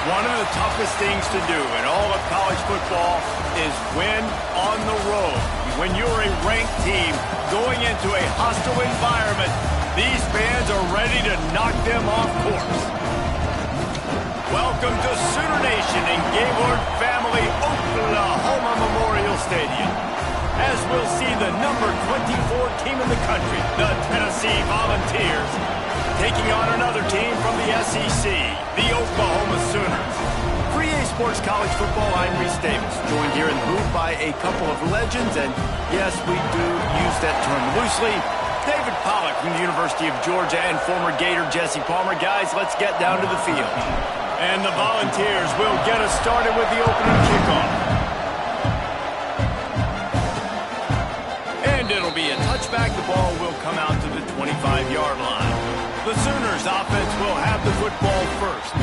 One of the toughest things to do in all of college football is win on the road. When you're a ranked team going into a hostile environment, these fans are ready to knock them off course. Welcome to Sooner Nation in Gaylord Family Oklahoma Memorial Stadium, as we'll see the number 24 team in the country, the Tennessee Volunteers, taking on another team from the SEC, the Oklahoma Sooners. For EA Sports College Football, I'm Reese Davis, joined here in the booth by a couple of legends, and yes, we do use that term loosely. David Pollack from the University of Georgia and former Gator Jesse Palmer. Guys, let's get down to the field. And the Volunteers will get us started with the opening kickoff. And it'll be a touchback. The ball will come out to the 25-yard line. The Sooners offense will have the football first.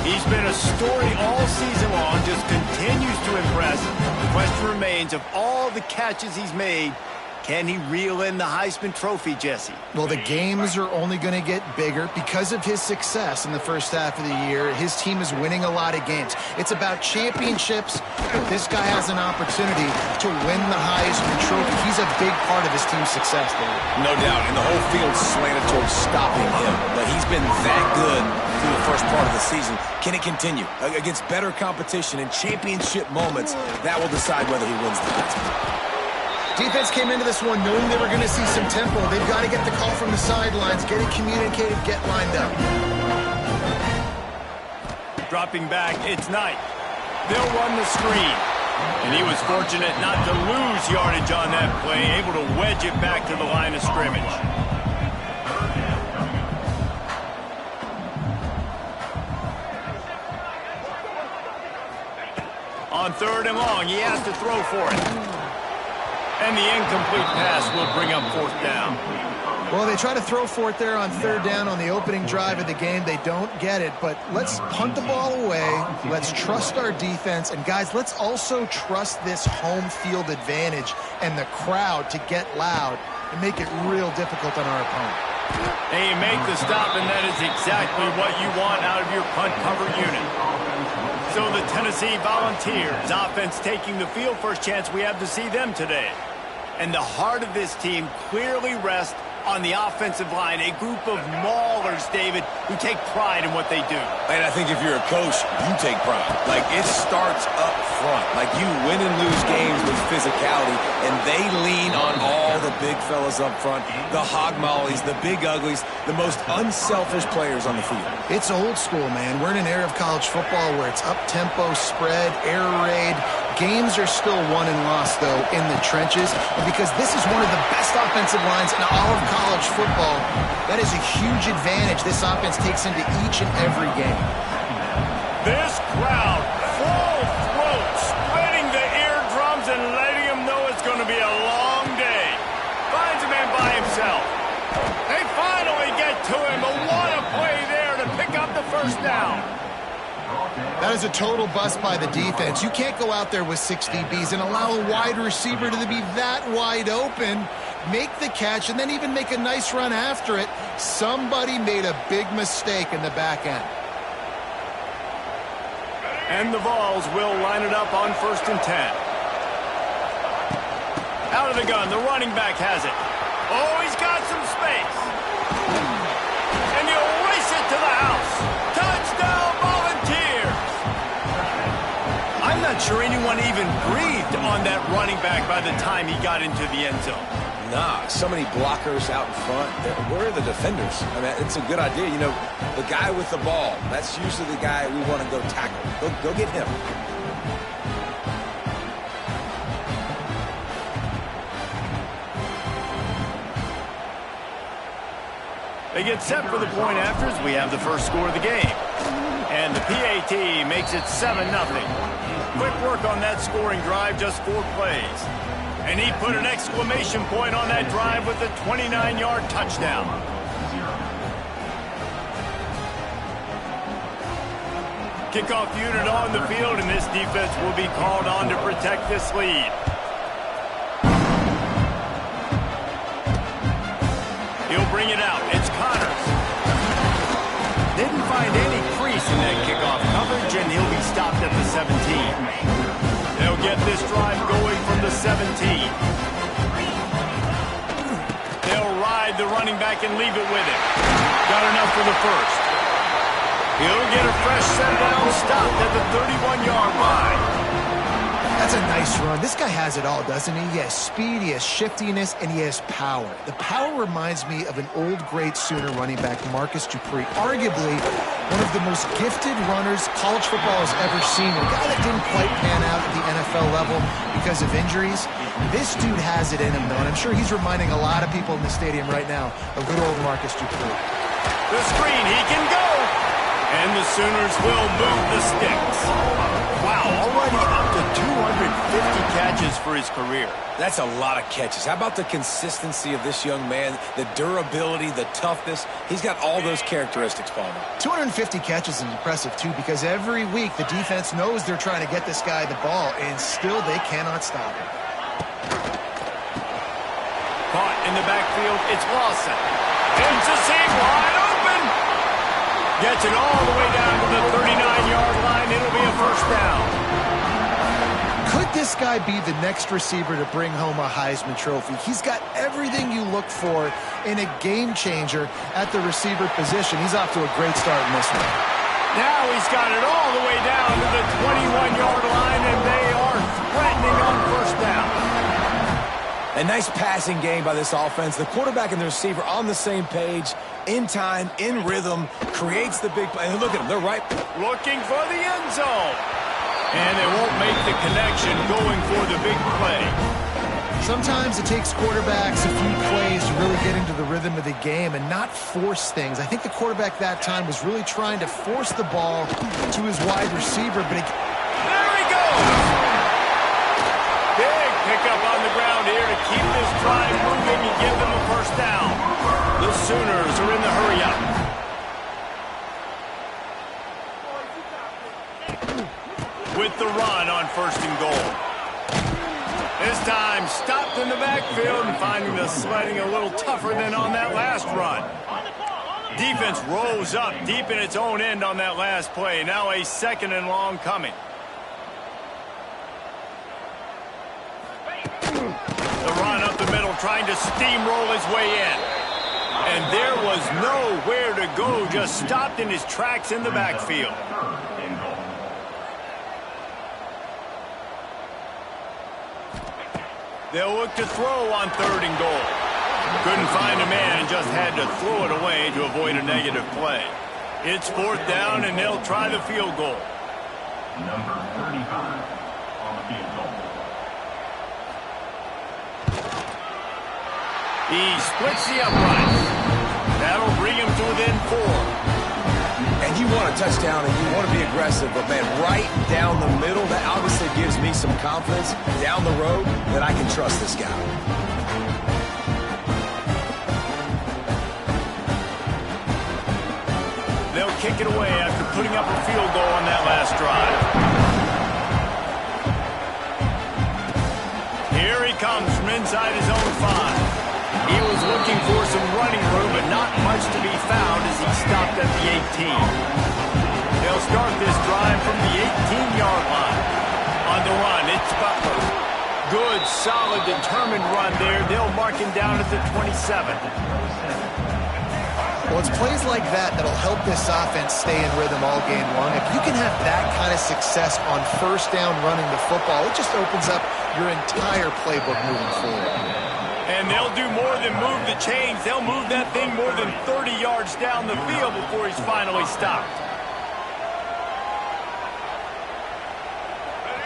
He's been a story all season long, just continues to impress. The question remains, of all the catches he's made, can he reel in the Heisman Trophy, Jesse? Well, the games are only going to get bigger because of his success in the first half of the year. His team is winning a lot of games. It's about championships, but this guy has an opportunity to win the Heisman Trophy. He's a big part of his team's success, David. No doubt, and the whole field slanted towards stopping him, but he's been that good through the first part of the season. Can it continue? Against better competition and championship moments, that will decide whether he wins the Heisman. Defense came into this one knowing they were going to see some tempo. They've got to get the call from the sidelines, get it communicated, get lined up. Dropping back, it's Knight. They'll run the screen. And he was fortunate not to lose yardage on that play, able to wedge it back to the line of scrimmage. On 3rd and long, he has to throw for it. And the incomplete pass will bring up 4th down. Well, they try to throw for it there on 3rd down on the opening drive of the game. They don't get it, but let's punt the ball away. Let's trust our defense. And, guys, let's also trust this home field advantage and the crowd to get loud and make it real difficult on our opponent. They make the stop, and that is exactly what you want out of your punt cover unit. So the Tennessee Volunteers offense taking the field. First chance we have to see them today. And the heart of this team clearly rests on the offensive line, a group of maulers, David, who take pride in what they do. And I think if you're a coach, you take pride. Like, it starts up front. Like, you win and lose games with physicality, and they lean on all the big fellas up front, the hog mollies, the big uglies, the most unselfish players on the field. It's old school, man. We're in an era of college football where it's up-tempo, spread, air raid. Games are still won and lost, though, in the trenches. And because this is one of the best offensive lines in all of college football, that is a huge advantage this offense takes into each and every game. This crowd, full throat, spreading the eardrums and letting them know it's going to be a long day. Finds a man by himself. They finally get to him, but what a play there to pick up the 1st down. That is a total bust by the defense. You can't go out there with 6 DBs and allow a wide receiver to be that wide open, make the catch, and then even make a nice run after it. Somebody made a big mistake in the back end. And the Vols will line it up on 1st and 10. Out of the gun, the running back has it. Oh, he's got some space. And he'll race it to the house. Touchdown, Volunteers! I'm not sure anyone even breathed on that running back by the time he got into the end zone. Nah, so many blockers out in front. Where are the defenders? I mean, it's a good idea. You know, the guy with the ball, that's usually the guy we want to go tackle. Go get him. They get set for the point afters. We have the first score of the game. And the PAT makes it 7-0. Quick work on that scoring drive, just 4 plays. And he put an exclamation point on that drive with a 29-yard touchdown. Kickoff unit on the field, and this defense will be called on to protect this lead. He'll bring it out. It's Connors. Didn't find any crease in that kickoff coverage, connection. He'll be stopped at the 17. They'll get this drive going from the 17. They'll ride the running back and leave it with him. Got enough for the first. He'll get a fresh set down, stopped at the 31-yard line. That's a nice run. This guy has it all, doesn't he? He has speed, he has shiftiness, and he has power. The power reminds me of an old great Sooner running back, Marcus Dupree. Arguably one of the most gifted runners college football has ever seen. A guy that didn't quite pan out at the NFL level because of injuries. This dude has it in him, though, and I'm sure he's reminding a lot of people in the stadium right now of good old Marcus Dupree. The screen, he can go! And the Sooners will move the sticks. Wow, already up to 250 catches for his career. That's a lot of catches. How about the consistency of this young man, the durability, the toughness? He's got all those characteristics, Palmer. 250 catches is impressive, too, because every week the defense knows they're trying to get this guy the ball, and still they cannot stop him. Caught in the backfield, it's Lawson. Into seam, wide open. Gets it all the way down to the 39-yard line. It'll be a first down. Could this guy be the next receiver to bring home a Heisman Trophy? He's got everything you look for in a game changer at the receiver position. He's off to a great start in this one. Now he's got it all the way down to the 21-yard line, and they are threatening on first down. A nice passing game by this offense. The quarterback and the receiver on the same page, in time, in rhythm, creates the big play. And look at them, they're right. Looking for the end zone. And they won't make the connection going for the big play. Sometimes it takes quarterbacks a few plays to really get into the rhythm of the game and not force things. I think the quarterback that time was really trying to force the ball to his wide receiver, but there he goes! Big pickup on the ground here to keep this drive moving and give them a first down. The Sooners are in the hurry-up. With the run on first and goal. This time stopped in the backfield and finding the sledding a little tougher than on that last run. Defense rose up deep in its own end on that last play. Now a second and long coming. The run up the middle, trying to steamroll his way in. And there was nowhere to go, just stopped in his tracks in the backfield. They'll look to throw on third and goal. Couldn't find a man and just had to throw it away to avoid a negative play. It's fourth down, and they'll try the field goal. Number 35 on the field goal. He splits the uprights. That'll bring him to within 4. And you want a touchdown and you want to be aggressive, but man, right down the middle, that obviously gives me some confidence down the road that I can trust this guy. They'll kick it away after putting up a field goal on that last drive. Here he comes from inside his own 5. He was looking for some running room, but not much to be found as he stopped at the 18. They'll start this drive from the 18-yard line. On the run, it's Butler. Good, solid, determined run there. They'll mark him down at the 27. Well, it's plays like that that'll help this offense stay in rhythm all game long. If you can have that kind of success on first down running the football, it just opens up your entire playbook moving forward. And they'll do more than move the chains. They'll move that thing more than 30 yards down the field before he's finally stopped.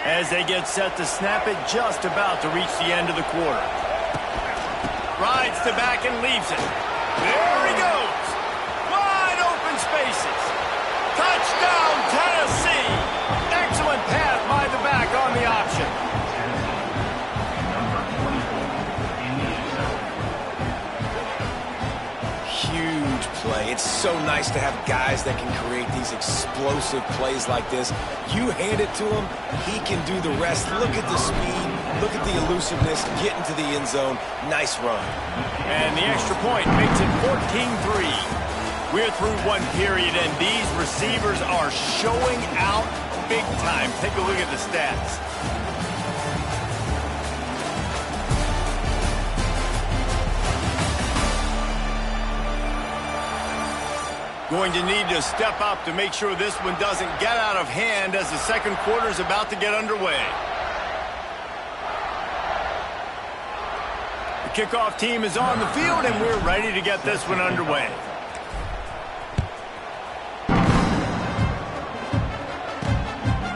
As they get set to snap it, just about to reach the end of the quarter. Rides to back and leaves it. There he goes. Wide open spaces. Touchdown, Tennessee. Excellent pass by the back on the option. Huge play. It's so nice to have guys that can create these explosive plays like this. You hand it to him, he can do the rest. Look at the speed, look at the elusiveness, get into the end zone. Nice run. And the extra point makes it 14-3. We're through one period, and these receivers are showing out big time. Take a look at the stats. Going to need to step up to make sure this one doesn't get out of hand as the second quarter is about to get underway. The kickoff team is on the field, and we're ready to get this one underway.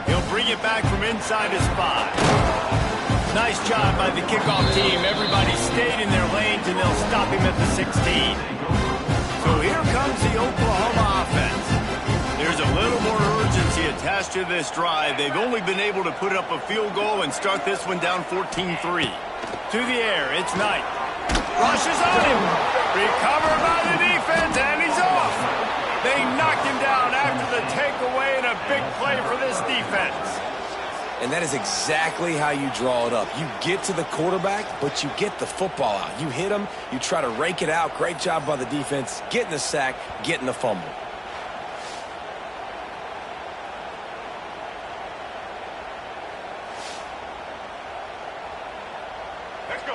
He'll bring it back from inside his 5. Nice job by the kickoff team. Everybody stayed in their lanes, and they'll stop him at the 16. So here comes the Oklahoma offense. There's a little more urgency attached to this drive. They've only been able to put up a field goal and start this one down 14-3. To the air, it's Knight. Rushes on him. Recovered by the defense, and he's off. They knocked him down after the takeaway, and a big play for this defense. And that is exactly how you draw it up. You get to the quarterback, but you get the football out. You hit him, you try to rake it out. Great job by the defense, getting the sack, getting the fumble.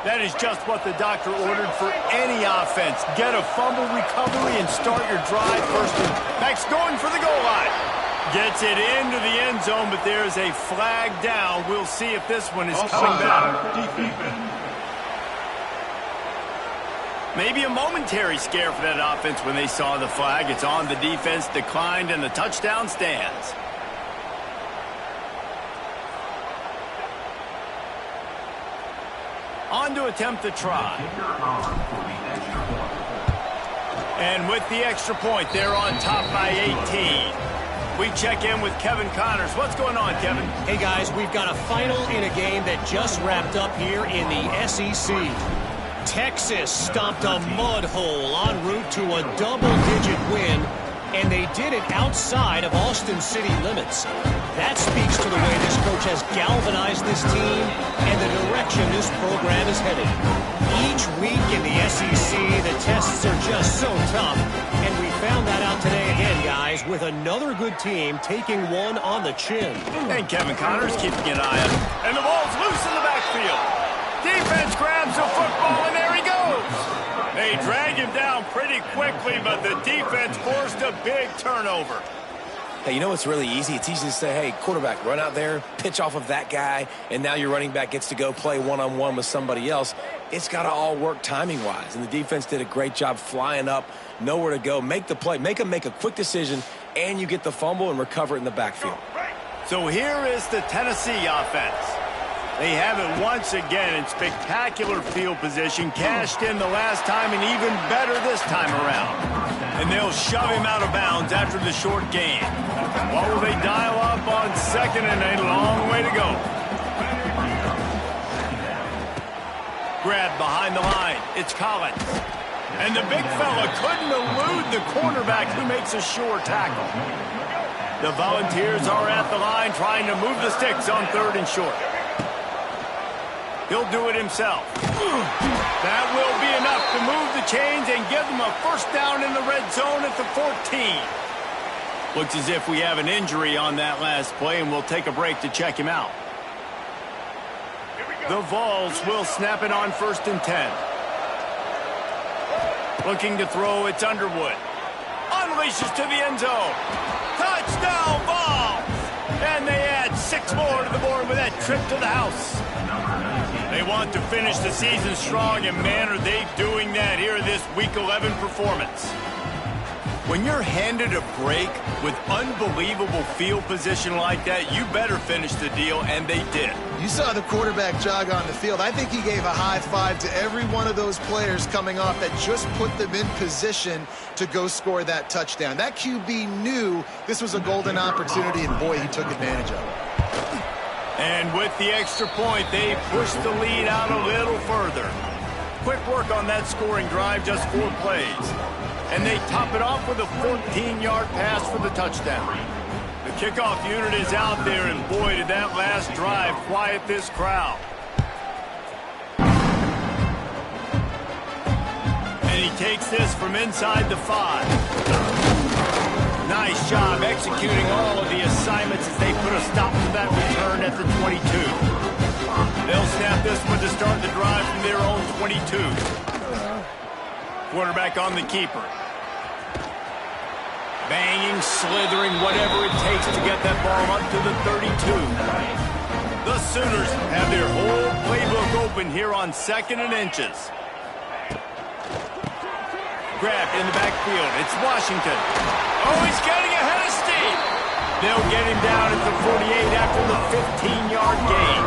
That is just what the doctor ordered for any offense. Get a fumble recovery and start your drive first. Next, going for the goal line. Gets it into the end zone, but there's a flag down. We'll see if this one is coming back. Maybe a momentary scare for that offense when they saw the flag. It's on the defense, declined, and the touchdown stands. On to attempt the try. And with the extra point, they're on top by 18. We check in with Kevin Connors. What's going on, Kevin? Hey, guys, we've got a final in a game that just wrapped up here in the SEC. Texas stomped a mud hole en route to a double-digit win, and they did it outside of Austin city limits. That speaks to the way this coach has galvanized this team and the direction this program is headed. Each week in the SEC, the tests are just so tough, and we found that out today again, guys, with another good team taking one on the chin. And Kevin Connors keeping an eye on him. And the ball's loose in the backfield. Defense grabs the football, and there he goes. They drag him down pretty quickly, but the defense forced a big turnover. Hey, you know what's really easy? It's easy to say, hey, quarterback, run out there, pitch off of that guy, and now your running back gets to go play one-on-one with somebody else. It's got to all work timing-wise, and the defense did a great job flying up, nowhere to go, make the play, make them make a quick decision, and you get the fumble and recover it in the backfield. So here is the Tennessee offense. They have it once again in spectacular field position, cashed in the last time, and even better this time around. And they'll shove him out of bounds after the short gain. What will they dial up on second and a long way to go? Grab behind the line. It's Collins. And the big fella couldn't elude the cornerback who makes a sure tackle. The Volunteers are at the line trying to move the sticks on third and short. He'll do it himself. That will be enough to move the chains and give them a first down in the red zone at the 14. Looks as if we have an injury on that last play, and we'll take a break to check him out. The Vols will snap it on first and 10. Looking to throw, it's Underwood. Unleashes to the end zone. Touchdown, Vols! And they add 6 more to the board with that trip to the house. They want to finish the season strong, and man, are they doing that here in this Week 11 performance. When you're handed a break with unbelievable field position like that, you better finish the deal, and they did. You saw the quarterback jog on the field. I think he gave a high five to every one of those players coming off that just put them in position to go score that touchdown. That QB knew this was a golden opportunity, and boy, he took advantage of it. And with the extra point, they push the lead out a little further. Quick work on that scoring drive, just 4 plays. And they top it off with a 14-yard pass for the touchdown. The kickoff unit is out there, and boy, did that last drive quiet this crowd. And he takes this from inside the 5. executing all of the assignments as they put a stop to that return at the 22. They'll snap this one to start the drive from their own 22. Quarterback on the keeper. Banging, slithering, whatever it takes to get that ball up to the 32. The Sooners have their whole playbook open here on 2nd and inches. Grabbed in the backfield. It's Washington. Oh, he's getting ahead of steam. They'll get him down at the 48 after the 15-yard gain.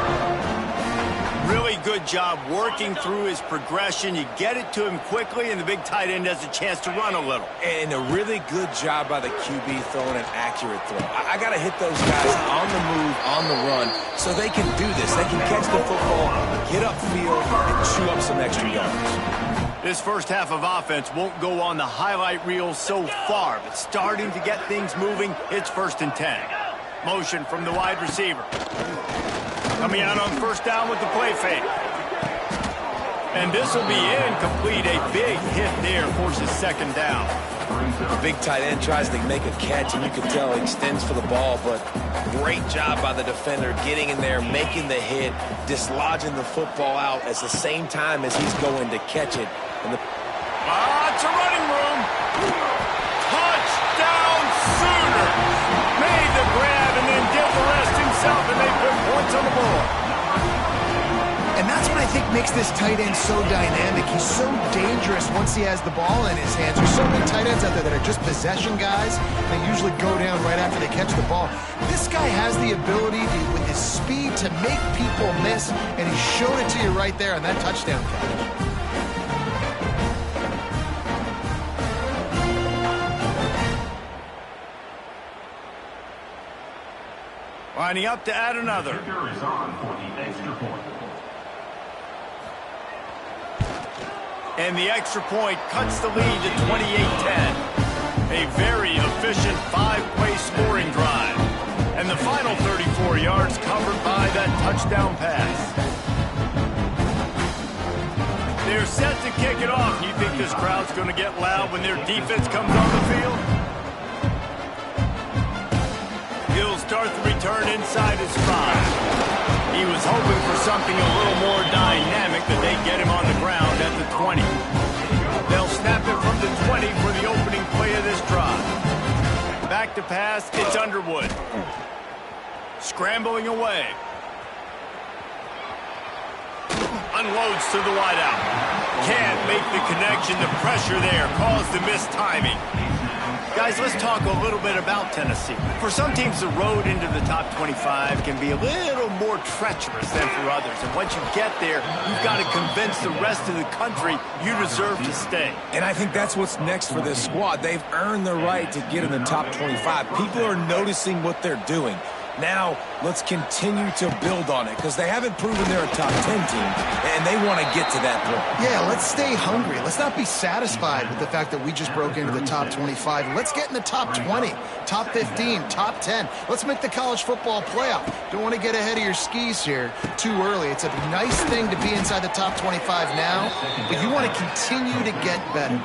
Really good job working through his progression. You get it to him quickly, and the big tight end has a chance to run a little. And a really good job by the QB throwing an accurate throw. I got to hit those guys on the move, on the run, so they can do this. They can catch the football, get upfield, and chew up some extra yards. This first half of offense won't go on the highlight reel so far, but starting to get things moving, it's 1st and 10. Motion from the wide receiver. Coming out on 1st down with the play fake. And this will be incomplete. A big hit there forces 2nd down. The big tight end tries to make a catch, and you can tell he extends for the ball, but great job by the defender getting in there, making the hit, dislodging the football out at the same time as he's going to catch it. And it's a running room. Touchdown Sooners. Made the grab and then did the rest himself, and they put points on the board. And that's what I think makes this tight end so dynamic. He's so dangerous once he has the ball in his hands. There's so many tight ends out there that are just possession guys. They usually go down right after they catch the ball. This guy has the ability with his speed to make people miss, and he showed it to you right there on that touchdown catch. Lining up to add another. Kicker is on for the extra point. And the extra point cuts the lead to 28-10. A very efficient 5-play scoring drive. And the final 34 yards covered by that touchdown pass. They're set to kick it off. You think this crowd's going to get loud when their defense comes on the field? He'll start the return inside his 5. He was hoping for something a little more dynamic, that they get him on the ground at the 20. They'll snap it from the 20 for the opening play of this drive. Back to pass, it's Underwood. Scrambling away. Unloads to the wideout. Can't make the connection. The pressure there caused the missed timing. Guys, let's talk a little bit about Tennessee. For some teams, the road into the top 25 can be a little more treacherous than for others. And once you get there, you've got to convince the rest of the country you deserve to stay. And I think that's what's next for this squad. They've earned the right to get in the top 25. People are noticing what they're doing. Now, let's continue to build on it, because they haven't proven they're a top 10 team, and they want to get to that point. Yeah, let's stay hungry. Let's not be satisfied with the fact that we just broke into the top 25. Let's get in the top 20, top 15, top 10. Let's make the college football playoff. Don't want to get ahead of your skis here too early. It's a nice thing to be inside the top 25 now, but you want to continue to get better.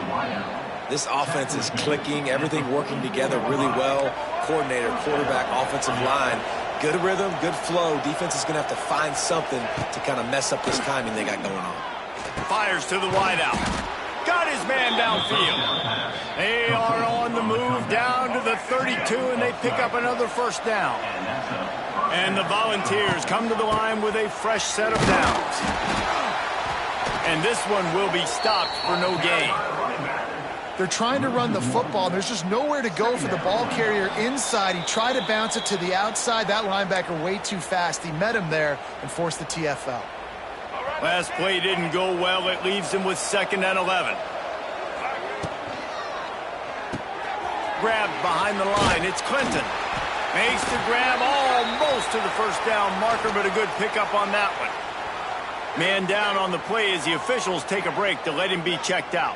This offense is clicking, everything working together really well. Coordinator, quarterback, offensive line, good rhythm, good flow. Defense is going to have to find something to kind of mess up this timing they got going on. Fires to the wideout. Got his man downfield. They are on the move down to the 32, and they pick up another 1st down. And the Volunteers come to the line with a fresh set of downs. And this one will be stopped for no gain. They're trying to run the football. There's just nowhere to go for the ball carrier inside. He tried to bounce it to the outside. That linebacker way too fast. He met him there and forced the TFL. Last play didn't go well. It leaves him with 2nd and 11. Grabbed behind the line. It's Clinton. Makes the grab almost to the 1st down marker, but a good pickup on that one. Man down on the play as the officials take a break to let him be checked out.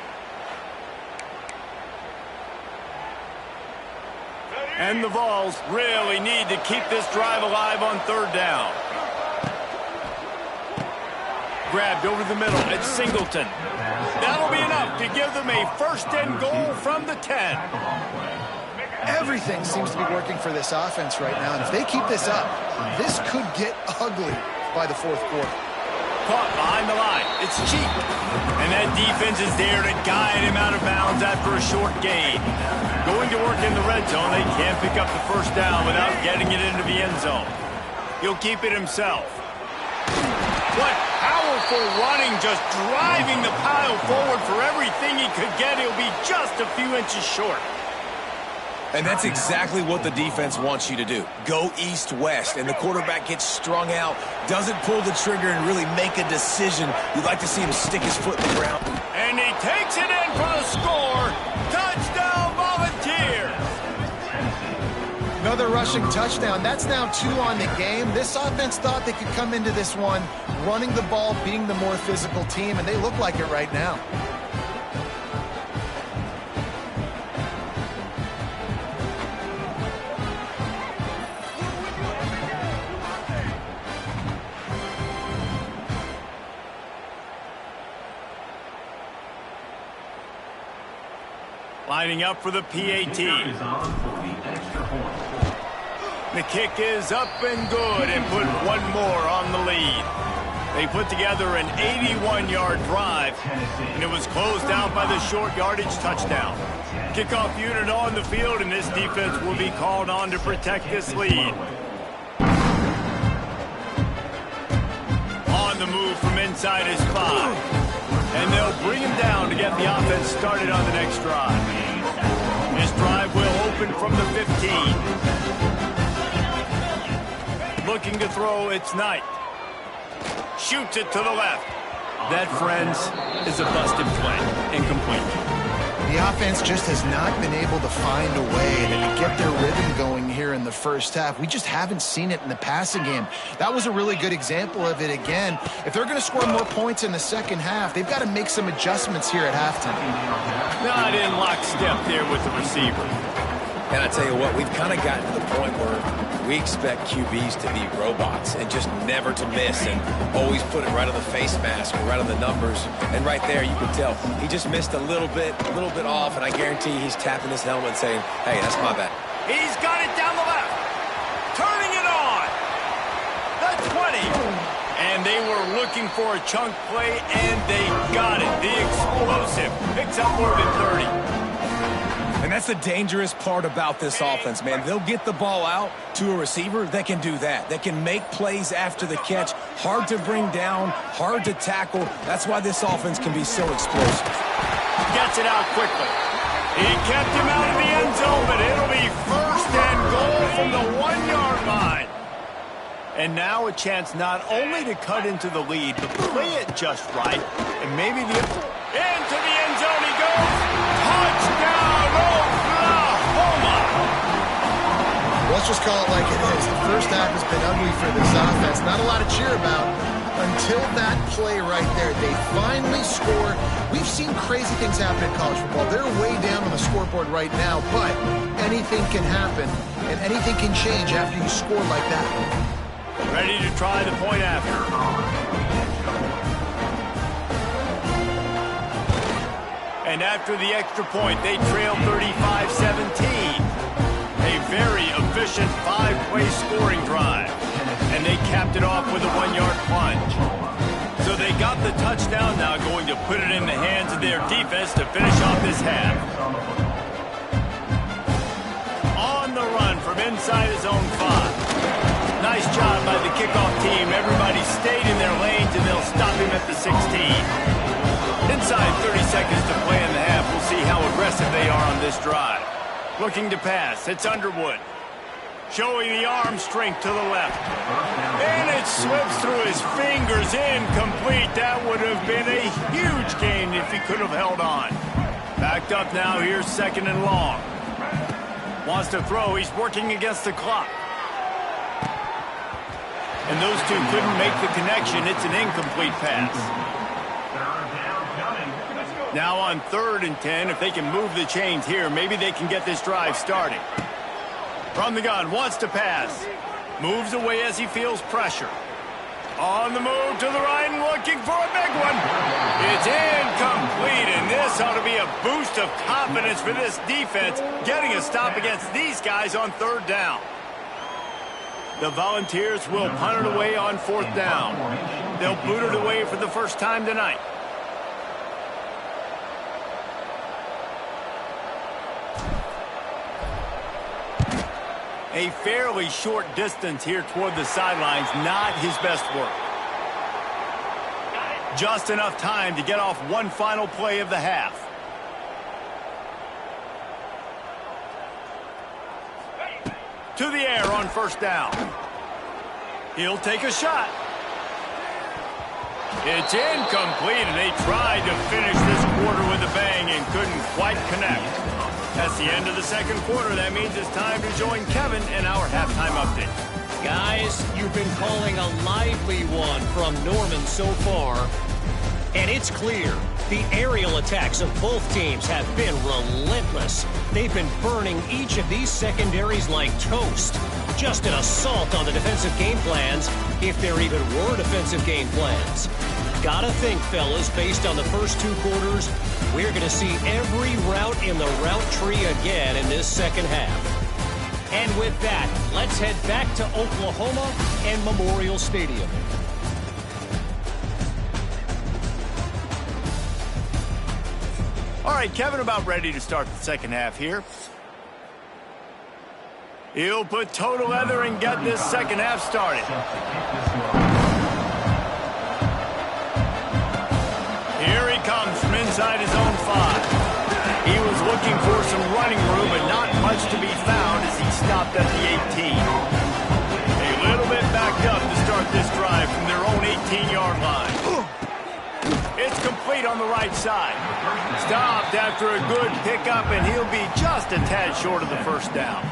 And the Vols really need to keep this drive alive on 3rd down. Grabbed over the middle. It's Singleton. That'll be enough to give them a 1st and goal from the 10. Every Everything seems to be working for this offense right now, and if they keep this up, this could get ugly by the fourth quarter. Caught behind the line. It's Cheek. And that defense is there to guide him out of bounds after a short gain. Going to work in the red zone, they can't pick up the first down without getting it into the end zone. He'll keep it himself. What powerful running, just driving the pile forward for everything he could get. He'll be just a few inches short. And that's exactly what the defense wants you to do. Go east-west, and the quarterback gets strung out, doesn't pull the trigger and really make a decision. You'd like to see him stick his foot in the ground. And he takes it in for the score. Touchdown, Volunteers! Another rushing touchdown. That's now 2 on the game. This offense thought they could come into this one running the ball, being the more physical team, and they look like it right now. Lining up for the PAT. The kick is up and good and put one more on the lead. They put together an 81-yard drive, and it was closed out by the short yardage touchdown. Kickoff unit on the field, and this defense will be called on to protect this lead. On the move from inside his 5. And they'll bring him down to get the offense started on the next drive. This drive will open from the 15. Looking to throw, it's Knight. Shoots it to the left. That, friends, is a busted play. Incomplete. The offense just has not been able to find a way to get their rhythm going here in the first half. We just haven't seen it in the passing game. That was a really good example of it again. If they're going to score more points in the second half, they've got to make some adjustments here at halftime. Not in lockstep there with the receiver. And I tell you what, we've kind of gotten to the point where we expect QBs to be robots and just never to miss and always put it right on the face mask or right on the numbers. And right there, you can tell he just missed a little bit off, and I guarantee he's tapping his helmet saying, hey, that's my bad. He's got it down the left. Turning it on. The 20. And they were looking for a chunk play, and they got it. The explosive picks up more than 30. And that's the dangerous part about this offense, man. They'll get the ball out to a receiver that can do that. That can make plays after the catch. Hard to bring down, hard to tackle. That's why this offense can be so explosive. Gets it out quickly. He kept him out of the end zone, but it'll be first and goal from the 1-yard line. And now a chance not only to cut into the lead, but play it just right. And maybe into the end zone he goes. Touchdown, Oklahoma! Let's just call it like it is. The first half has been ugly for this offense. Not a lot to cheer about until that play right there. They finally score. We've seen crazy things happen in college football. They're way down on the scoreboard right now, but anything can happen, and anything can change after you score like that. Ready to try the point after. And after the extra point, they trail 35-17. A very efficient 5-play scoring drive. And they capped it off with a 1-yard plunge. So they got the touchdown, now going to put it in the hands of their defense to finish off this half. On the run from inside his own 5. Nice job by the kickoff team. Everybody stayed in their lanes, and they'll stop him at the 16. Inside 30 seconds to play in the half. We'll see how aggressive they are on this drive. Looking to pass. It's Underwood. Showing the arm strength to the left. And it slips through his fingers. Incomplete. That would have been a huge gain if he could have held on. Backed up now. Here's second and long. Wants to throw. He's working against the clock. And those two couldn't make the connection. It's an incomplete pass. Now on 3rd and 10, if they can move the chains here, maybe they can get this drive started. From the gun, wants to pass. Moves away as he feels pressure. On the move to the right and looking for a big one. It's incomplete, and this ought to be a boost of confidence for this defense, getting a stop against these guys on third down. The Volunteers will punt it away on fourth down. They'll boot it away for the first time tonight. A fairly short distance here toward the sidelines, not his best work. Just enough time to get off one final play of the half. To the air on first down. He'll take a shot. It's incomplete, and they tried to finish this quarter with a bang and couldn't quite connect. That's the end of the second quarter. That means it's time to join Kevin in our halftime update. Guys, you've been calling a lively one from Norman so far. And it's clear, the aerial attacks of both teams have been relentless. They've been burning each of these secondaries like toast. Just an assault on the defensive game plans, if there even were defensive game plans. Gotta think, fellas, based on the first two quarters, we're going to see every route in the route tree again in this second half. And with that, let's head back to Oklahoma and Memorial Stadium. All right, Kevin, about ready to start the second half here. He'll put toe to leather and get this second half started. Here he comes from inside his own 5. He was looking for some running room, but not much to be found as he stopped at the 18. A little bit backed up to start this drive from their own 18-yard line. It's complete on the right side. Stopped after a good pickup, and he'll be just a tad short of the first down.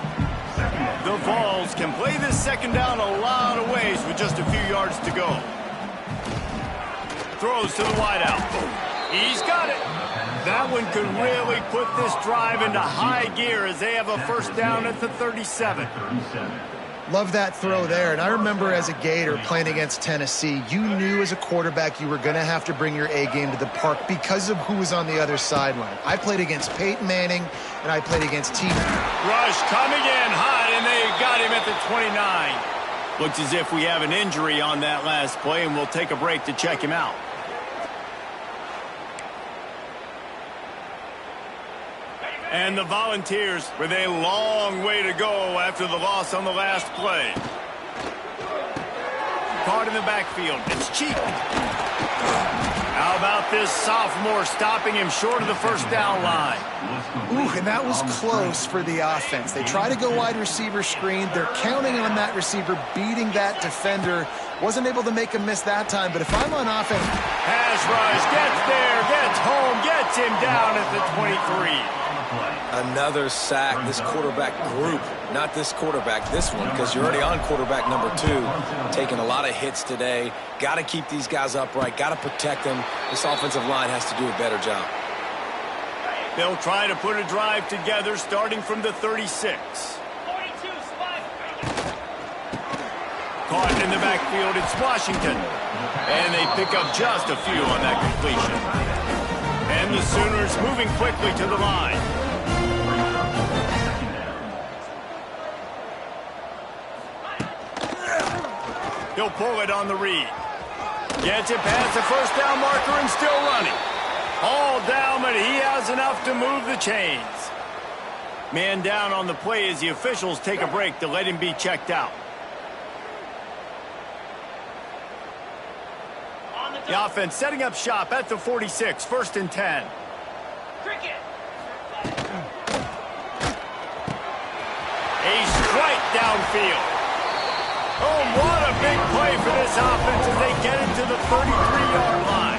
The Vols can play this second down a lot of ways with just a few yards to go. Throws to the wideout. He's got it. That one could really put this drive into high gear as they have a first down at the 37. Love that throw there. And I remember as a Gator playing against Tennessee, you knew as a quarterback you were going to have to bring your A game to the park because of who was on the other sideline. I played against Peyton Manning, and I played against T. Rush coming in hot, and they got him at the 29. Looks as if we have an injury on that last play, and we'll take a break to check him out. And the Volunteers with a long way to go after the loss on the last play. Caught in the backfield. It's cheap. How about this sophomore stopping him short of the first down line? Ooh, and that was close for the offense. They try to go wide receiver screen. They're counting on that receiver beating that defender. Wasn't able to make him miss that time, but if I'm on offense... Pass rush, gets there, gets home, gets him down at the 23. Another sack. This quarterback group, not this quarterback, this one, because you're already on quarterback number 2. Taking a lot of hits today. Got to keep these guys upright. Got to protect them. This offensive line has to do a better job. They'll try to put a drive together starting from the 36. Caught in the backfield, it's Washington. And they pick up just a few on that completion. And the Sooners moving quickly to the line. He'll pull it on the read. Gets it past the first down marker and still running. All down, but he has enough to move the chains. Man down on the play as the officials take a break to let him be checked out. The offense setting up shop at the 46, 1st and 10. A strike downfield. Oh, what a big play for this offense as they get into the 33-yard line.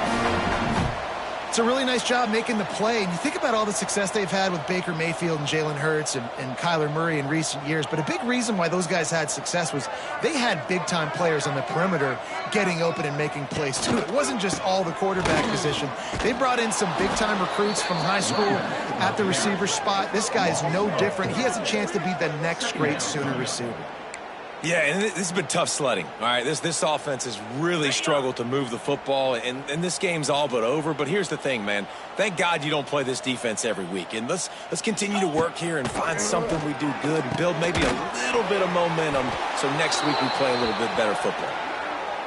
It's a really nice job making the play. And you think about all the success they've had with Baker Mayfield and Jalen Hurts and Kyler Murray in recent years. But a big reason why those guys had success was they had big-time players on the perimeter getting open and making plays, too. It wasn't just all the quarterback position. They brought in some big-time recruits from high school at the receiver spot. This guy is no different. He has a chance to be the next great Sooner receiver. Yeah, and this has been tough sledding. All right, this offense has really struggled to move the football, and this game's all but over. But here's the thing, man. Thank God you don't play this defense every week. And let's continue to work here and find something we do good and build maybe a little bit of momentum so next week we play a little bit better football.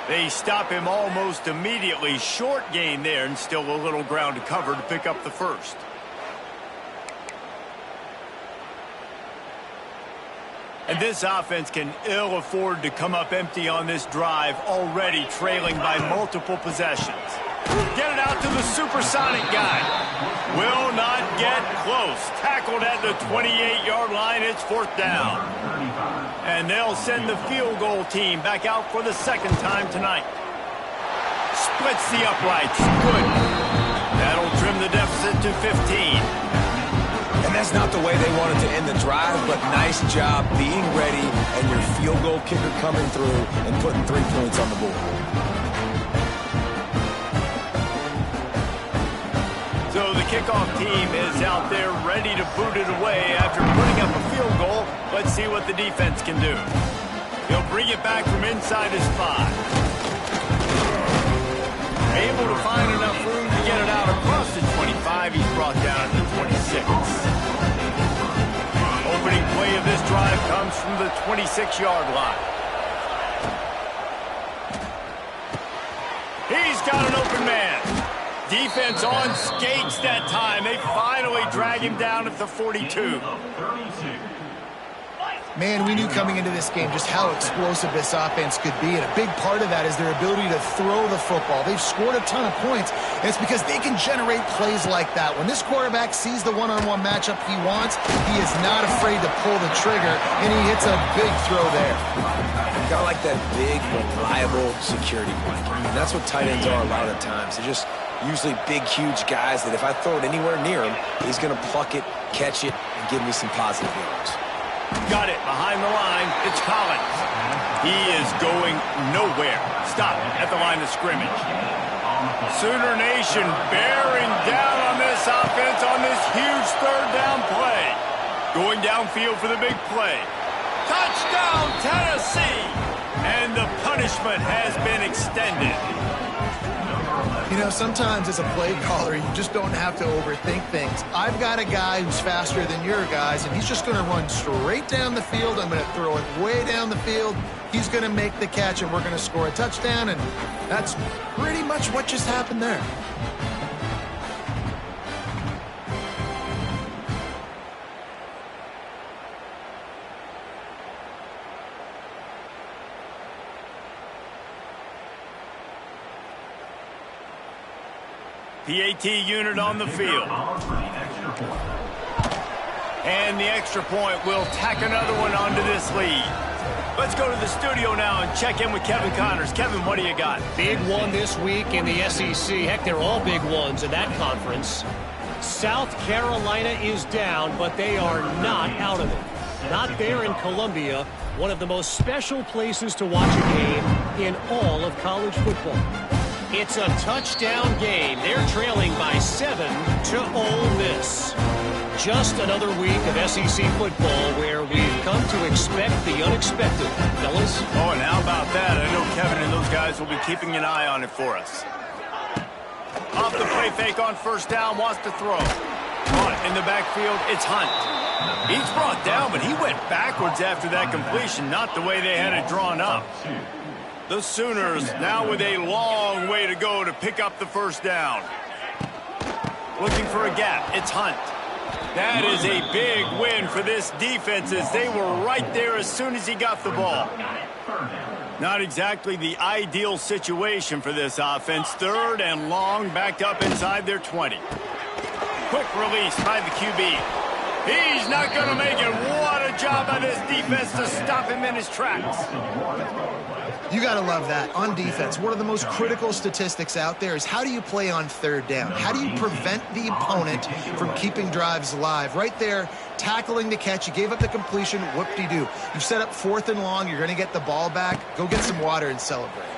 They stop him almost immediately. Short gain there, and still a little ground to cover to pick up the first. And this offense can ill afford to come up empty on this drive, already trailing by multiple possessions. Get it out to the supersonic guy. Will not get close. Tackled at the 28-yard line. It's 4th down. And they'll send the field goal team back out for the second time tonight. Splits the uprights. Good. That'll trim the deficit to 15. And that's not the way they wanted to end the drive, but nice job being ready and your field goal kicker coming through and putting 3 points on the board. So the kickoff team is out there ready to boot it away after putting up a field goal. Let's see what the defense can do. He'll bring it back from inside his 5. Able to find enough room to get it out across the 25. He's brought down at the 26. Opening play of this drive comes from the 26-yard line. He's got an open man. Defense on skates that time. They finally drag him down at the 42. Man, we knew coming into this game just how explosive this offense could be, and a big part of that is their ability to throw the football. They've scored a ton of points, and it's because they can generate plays like that. When this quarterback sees the one-on-one matchup he wants, he is not afraid to pull the trigger, and he hits a big throw there. Kind of like that big, reliable security blanket. I mean, that's what tight ends are a lot of the times. They're just usually big, huge guys that if I throw it anywhere near him, he's going to pluck it, catch it, and give me some positive yards. Got it behind the line. It's Collins. He is going nowhere. Stop at the line of scrimmage. Sooner Nation bearing down on this offense on this huge 3rd down play. Going downfield for the big play. Touchdown, Tennessee! And the punishment has been extended. You know, sometimes as a play caller, you just don't have to overthink things. I've got a guy who's faster than your guys, and he's just going to run straight down the field. I'm going to throw it way down the field. He's going to make the catch, and we're going to score a touchdown, and that's pretty much what just happened there. PAT unit on the field. And the extra point will tack another one onto this lead. Let's go to the studio now and check in with Kevin Connors. Kevin, what do you got? Big one this week in the SEC. Heck, they're all big ones in that conference. South Carolina is down, but they are not out of it. Not there in Columbia, one of the most special places to watch a game in all of college football. It's a touchdown game. They're trailing by 7 to Ole Miss. Just another week of SEC football where we've come to expect the unexpected, fellas. Oh, and how about that? I know Kevin and those guys will be keeping an eye on it for us. Off the play fake on 1st down, wants to throw. Caught in the backfield, it's Hunt. He's brought down, but he went backwards after that completion, not the way they had it drawn up. The Sooners now with a long way to go to pick up the 1st down. Looking for a gap. It's Hunt. That is a big win for this defense as they were right there as soon as he got the ball. Not exactly the ideal situation for this offense. 3rd and long, backed up inside their 20. Quick release by the QB. He's not going to make it. What a job by this defense to stop him in his tracks. You got to love that. On defense, one of the most critical statistics out there is how do you play on 3rd down? How do you prevent the opponent from keeping drives alive? Right there, tackling the catch. You gave up the completion. Whoop-de-doo. You've set up 4th and long. You're going to get the ball back. Go get some water and celebrate.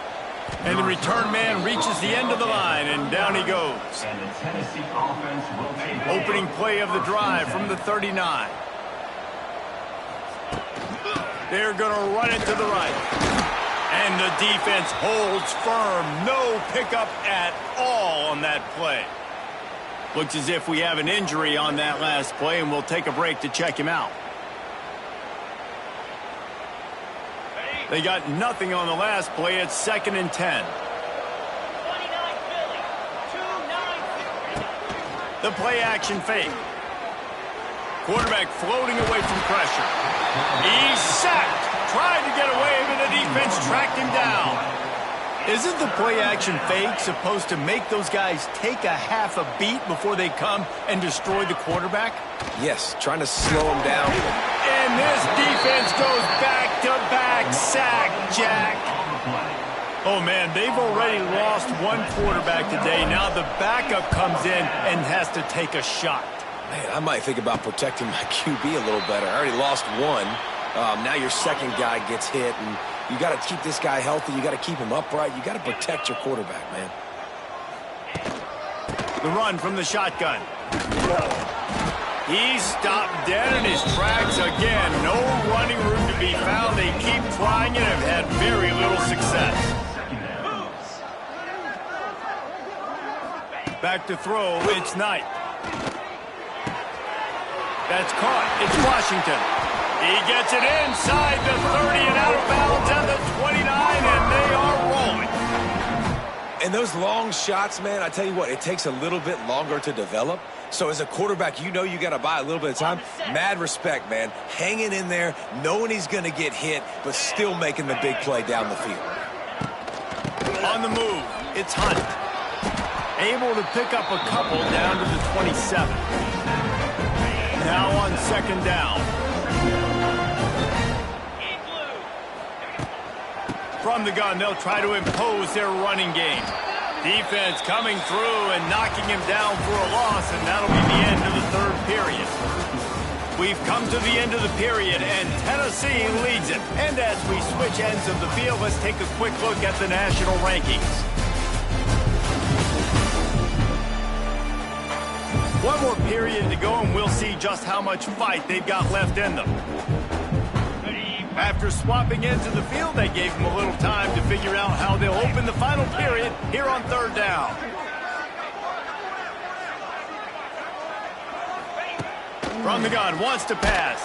And the return man reaches the end of the line, and down he goes. And the Tennessee offense will take Opening play of the drive from the 39. They're going to run it to the right. And the defense holds firm. No pickup at all on that play. Looks as if we have an injury on that last play, and we'll take a break to check him out. They got nothing on the last play. It's 2nd and 10. The play action fake. Quarterback floating away from pressure. He's sacked. Tried to get away, but the defense tracked him down. Isn't the play action fake supposed to make those guys take a half a beat before they come and destroy the quarterback? Yes, trying to slow him down. And this defense goes back-to-back sack, Jack. Oh, man, they've already lost one quarterback today. Now the backup comes in and has to take a shot. Man, I might think about protecting my QB a little better. I already lost one. Now your second guy gets hit, and you got to keep this guy healthy. You got to keep him upright. You got to protect your quarterback, man. The run from the shotgun. He's stopped dead in his tracks again. No running room to be found. They keep trying it and have had very little success. Back to throw. It's Knight. That's caught. It's Washington. He gets it inside the 30 and out of bounds at the 29, and they are rolling. And those long shots, man, I tell you what, it takes a little bit longer to develop. So as a quarterback, you know you got to buy a little bit of time. Mad respect, man. Hanging in there, knowing he's going to get hit, but still making the big play down the field. On the move, it's Hunt. Able to pick up a couple down to the 27. Now on 2nd down. From the gun, they'll try to impose their running game. Defense coming through and knocking him down for a loss, and that'll be the end of the 3rd period. We've come to the end of the period, and Tennessee leads it. And as we switch ends of the field, let's take a quick look at the national rankings. One more period to go, and we'll see just how much fight they've got left in them. After swapping ends of the field, they gave them a little time to figure out how they'll open the final period here on 3rd down. From the gun, wants to pass.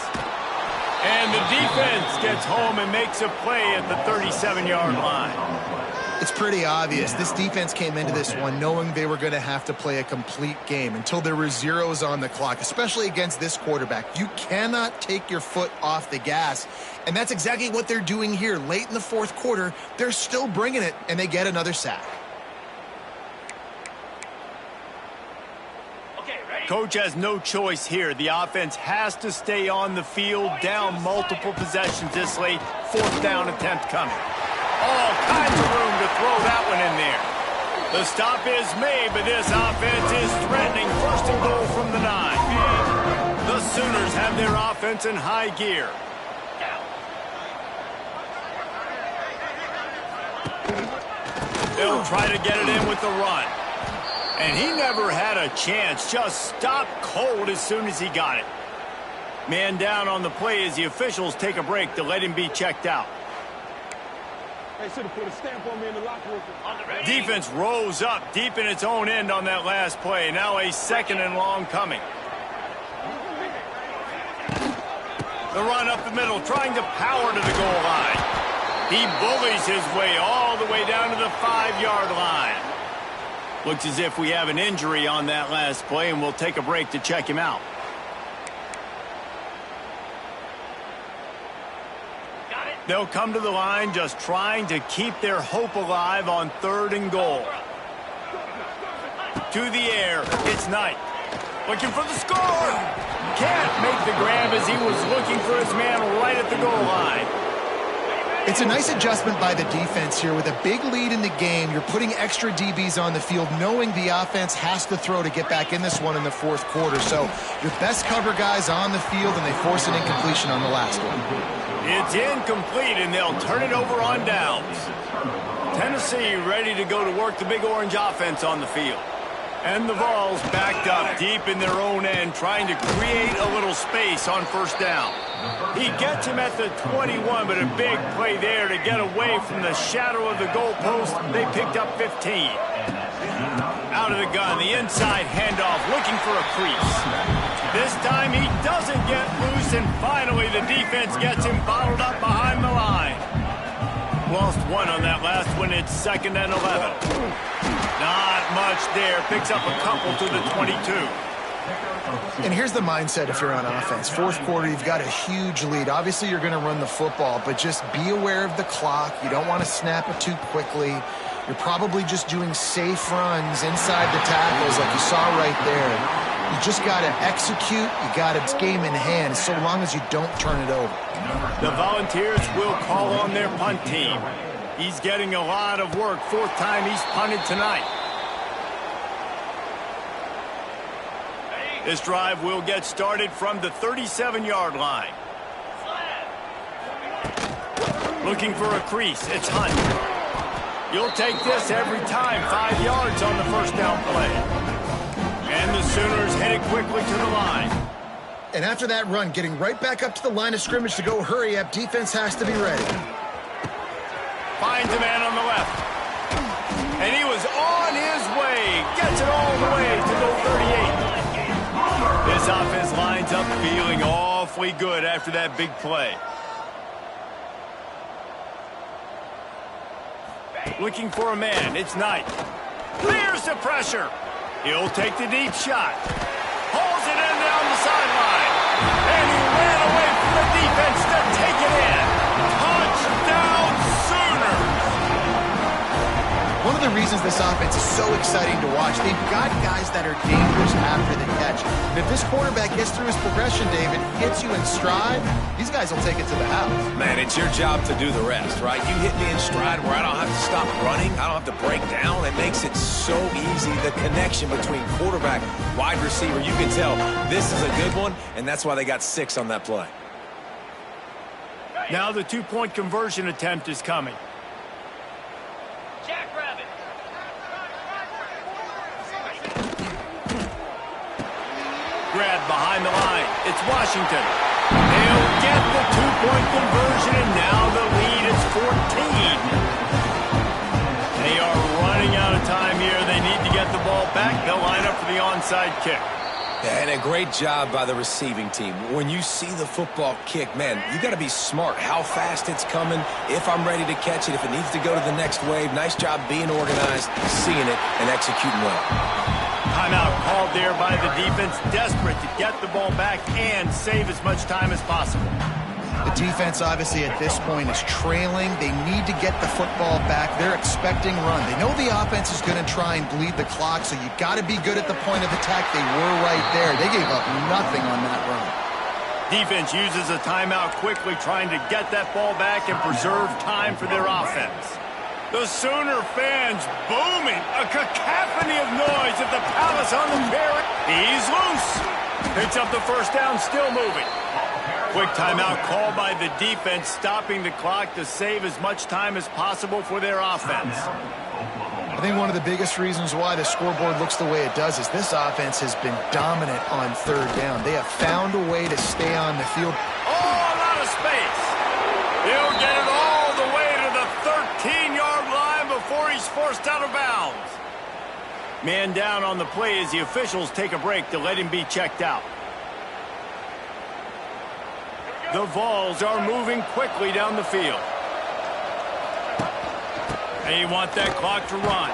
And the defense gets home and makes a play at the 37-yard line. It's pretty obvious. This defense came into this one knowing they were going to have to play a complete game until there were zeros on the clock, especially against this quarterback. You cannot take your foot off the gas, and that's exactly what they're doing here. Late in the 4th quarter, they're still bringing it, and they get another sack. Coach has no choice here. The offense has to stay on the field, down multiple possessions this late. 4th down attempt coming. All kinds of room to throw that one in there. The stop is made, but this offense is threatening. 1st and goal from the 9. The Sooners have their offense in high gear. They'll try to get it in with the run. And he never had a chance. Just stopped cold as soon as he got it. Man down on the play as the officials take a break to let him be checked out. They should have put a stamp on me in the locker room. Defense rose up deep in its own end on that last play. Now a 2nd and long coming. The run up the middle, trying to power to the goal line. He bullies his way all the way down to the 5-yard line. Looks as if we have an injury on that last play, and we'll take a break to check him out. They'll come to the line just trying to keep their hope alive on 3rd and goal. To the air, it's Knight. Looking for the score. Can't make the grab as he was looking for his man right at the goal line. It's a nice adjustment by the defense here. With a big lead in the game, you're putting extra DBs on the field, knowing the offense has to throw to get back in this one in the 4th quarter. So your best cover guys on the field, and they force an incompletion on the last one. It's incomplete, and they'll turn it over on downs. Tennessee ready to go to work the Big Orange offense on the field. And the Vols backed up deep in their own end, trying to create a little space on 1st down. He gets him at the 21, but a big play there to get away from the shadow of the goalpost. They picked up 15. Out of the gun, the inside handoff, looking for a crease. This time he doesn't get loose, and finally the defense gets him bottled up behind the line. Lost one on that last one. It's 2nd and 11. Not much there. Picks up a couple to the 22. And here's the mindset if you're on offense. 4th quarter, you've got a huge lead. Obviously, you're going to run the football, but just be aware of the clock. You don't want to snap it too quickly. You're probably just doing safe runs inside the tackles like you saw right there. You just got to execute. You got its game in hand so long as you don't turn it over. The Volunteers will call on their punt team. He's getting a lot of work. 4th time he's punted tonight. This drive will get started from the 37-yard line. Looking for a crease. It's Hunt. You'll take this every time. 5 yards on the first down play. And the Sooners headed quickly to the line. And after that run, getting right back up to the line of scrimmage to go hurry up, defense has to be ready. Finds a man on the left. And he was on his way. Gets it all the way to the 38. This offense lines up feeling awfully good after that big play. Looking for a man. It's Knight. Clears the pressure. He'll take the deep shot. Pulls it in down the sideline. And he ran away from the defense to take it in. Touchdown Sooners! One of the reasons this offense is so exciting to watch, they've got guys that are dangerous after the catch. And if this quarterback gets through his progression, David, hits you in stride, these guys will take it to the house. Man, it's your job to do the rest, right? You hit me in stride where I don't have to stop running. I don't have to break down. It makes it so easy. The connection between quarterback, wide receiver, you can tell this is a good one, and that's why they got 6 on that play. Now the 2-point conversion attempt is coming. Grab behind the line. It's Washington. They'll get the 2-point conversion, and now the lead is 14. They are running out of time here. They need to get the ball back. They'll line up for the onside kick. And a great job by the receiving team. When you see the football kick, man, you got to be smart how fast it's coming, if I'm ready to catch it, if it needs to go to the next wave. Nice job being organized, seeing it, and executing well. Timeout called there by the defense, desperate to get the ball back and save as much time as possible. The defense, obviously, at this point is trailing. They need to get the football back. They're expecting run. They know the offense is going to try and bleed the clock, so you got to be good at the point of attack. They were right there. They gave up nothing on that run. Defense uses a timeout quickly, trying to get that ball back and preserve time for their offense. The Sooner fans booming, a cacophony of noise at the Palace on the Ferry. He's loose. Picks up the first down, still moving. Quick timeout called by the defense, stopping the clock to save as much time as possible for their offense. I think one of the biggest reasons why the scoreboard looks the way it does is this offense has been dominant on 3rd down. They have found a way to stay on the field. All out of space. He'll get it all the way to the 13-yard line before he's forced out of bounds. Man down on the play as the officials take a break to let him be checked out. The Vols are moving quickly down the field. They want that clock to run.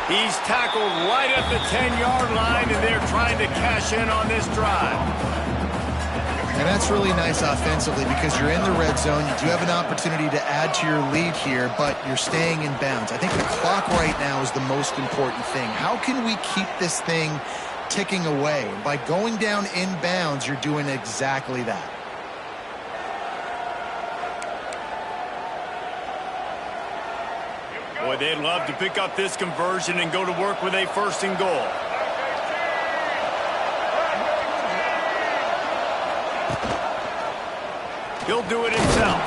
He's tackled right at the 10-yard line, and they're trying to cash in on this drive. And that's really nice offensively because you're in the red zone. You do have an opportunity to add to your lead here, but you're staying in bounds. I think the clock right now is the most important thing. How can we keep this thing ticking away? And by going down in bounds, you're doing exactly that. Boy, they'd love to pick up this conversion and go to work with a 1st and goal. He'll do it himself.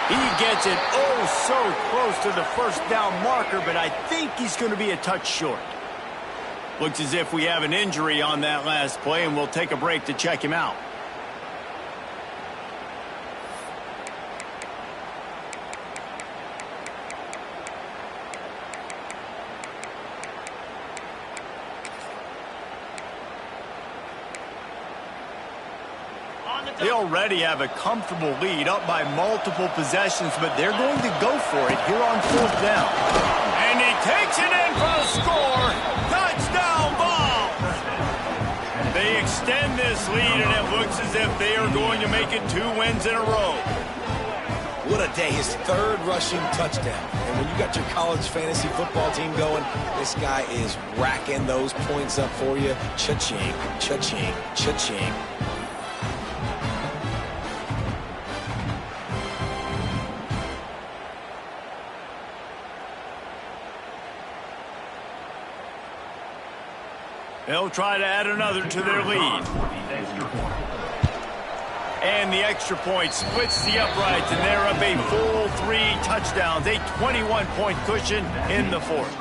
He gets it oh so close to the first down marker, but I think he's going to be a touch short. Looks as if we have an injury on that last play, and we'll take a break to check him out. They already have a comfortable lead, up by multiple possessions, but they're going to go for it here on 4th down. And he takes it in for the score. Touchdown ball. They extend this lead, and it looks as if they are going to make it 2 wins in a row. What a day, his 3rd rushing touchdown. And when you got your college fantasy football team going, this guy is racking those points up for you. Cha-ching, cha-ching, cha-ching. They'll try to add another to their lead. And the extra point splits the uprights, and they're up a full 3 touchdowns, a 21-point cushion in the 4th.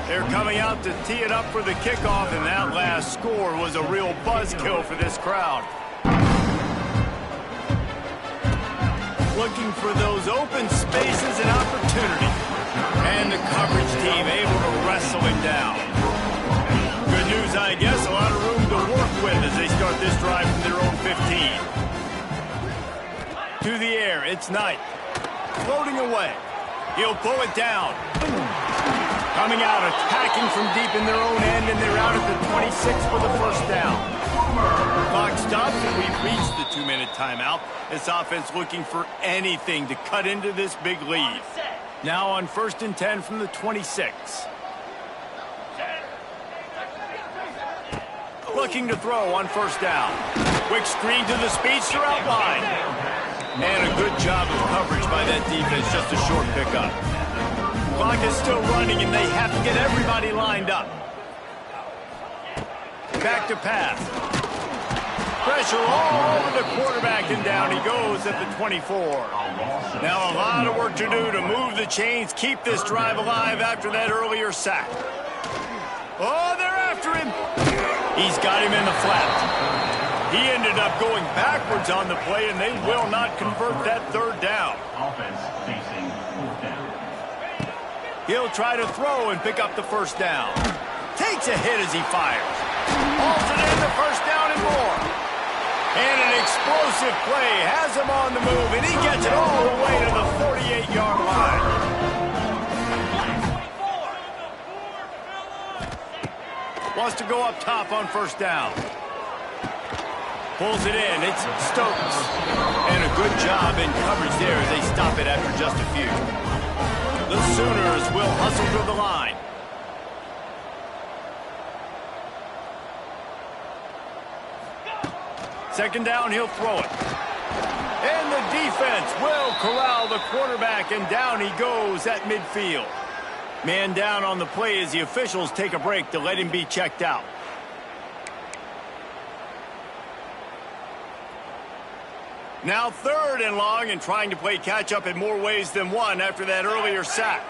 They're coming out to tee it up for the kickoff, and that last score was a real buzzkill for this crowd. Looking for those open spaces and opportunity. And the coverage team able to wrestle him down. Good news, I guess, a lot of room to work with as they start this drive from their own 15. To the air, it's Knight. Floating away. He'll pull it down. Coming out, attacking from deep in their own end, and they're out at the 26 for the 1st down. Clock stops, and we've reached the 2-minute timeout. This offense looking for anything to cut into this big lead. Now on 1st and 10 from the 26. Looking to throw on 1st down. Quick screen to the speedster outline. And a good job of coverage by that defense, just a short pickup. Clock is still running, and they have to get everybody lined up. Back to pass. Pressure all over the quarterback, and down he goes at the 24. Now a lot of work to do to move the chains, keep this drive alive after that earlier sack. Oh, they're after him. He's got him in the flat. He ended up going backwards on the play, and they will not convert that 3rd down. Offense facing 4th down. He'll try to throw and pick up the 1st down. Takes a hit as he fires. Hauls it in the 1st down and more. And an explosive play has him on the move, and he gets it all the way to the 48-yard line. Wants to go up top on 1st down. Pulls it in. It's Stokes. And a good job in coverage there as they stop it after just a few. The Sooners will hustle to the line. Second down, he'll throw it. And the defense will corral the quarterback, and down he goes at midfield. Man down on the play as the officials take a break to let him be checked out. Now 3rd and long, and trying to play catch-up in more ways than one after that earlier sack.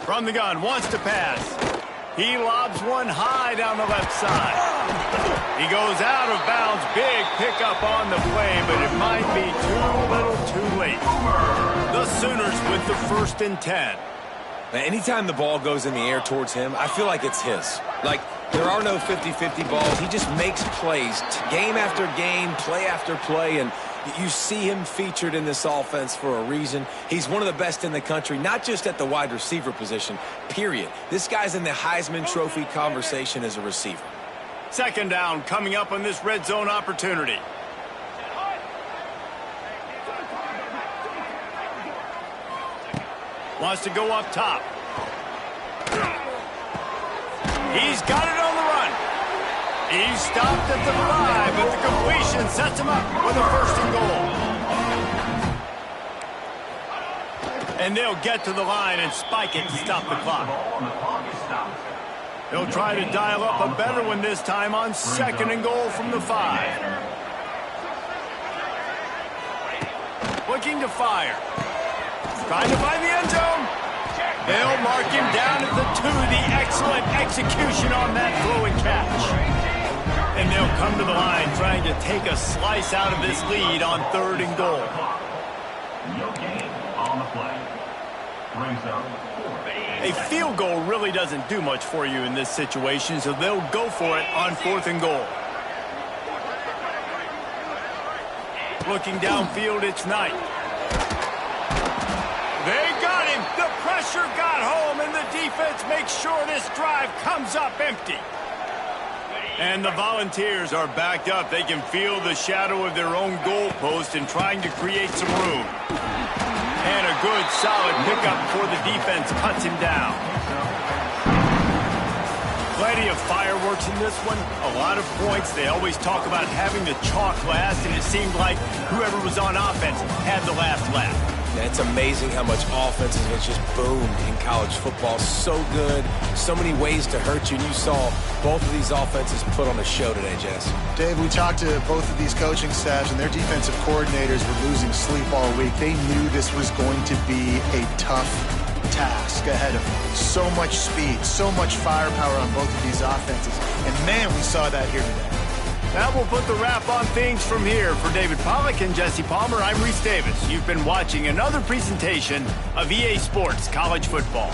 From the gun, wants to pass. He lobs one high down the left side. He goes out of bounds. Big pickup on the play, but it might be too little too late. The Sooners with the 1st and 10. Now, anytime the ball goes in the air towards him, I feel like it's his. Like, there are no 50-50 balls. He just makes plays, game after game, play after play, and you see him featured in this offense for a reason. He's one of the best in the country, not just at the wide receiver position, period. This guy's in the Heisman Trophy conversation as a receiver. Second down coming up on this red zone opportunity. Wants to go up top. He's got it on the run. He's stopped at the 5, but the completion sets him up with a 1st and goal. And they'll get to the line and spike it to stop the clock. They'll try to dial up a better one this time on 2nd and goal from the 5. Looking to fire. Trying to find the end zone. They'll mark him down at the 2. The excellent execution on that throw and catch. And they'll come to the line trying to take a slice out of this lead on 3rd and goal. No gain on the play. brings up 4. A field goal really doesn't do much for you in this situation, so they'll go for it on 4th and goal. Looking downfield, it's Knight. They got him. The pressure got home, and the defense makes sure this drive comes up empty. And the Volunteers are backed up. They can feel the shadow of their own goalpost and trying to create some room. And a good, solid pickup before the defense cuts him down. Plenty of fireworks in this one. A lot of points. They always talk about having the chalk last, and it seemed like whoever was on offense had the last laugh. Yeah, it's amazing how much offenses have just boomed in college football. So good, so many ways to hurt you, and you saw both of these offenses put on a show today, Jess. Dave, we talked to both of these coaching staffs, and their defensive coordinators were losing sleep all week. They knew this was going to be a tough task ahead of them. So much speed, so much firepower on both of these offenses. And, man, we saw that here today. That will put the wrap on things from here. For David Pollack and Jesse Palmer, I'm Reese Davis. You've been watching another presentation of EA Sports College Football.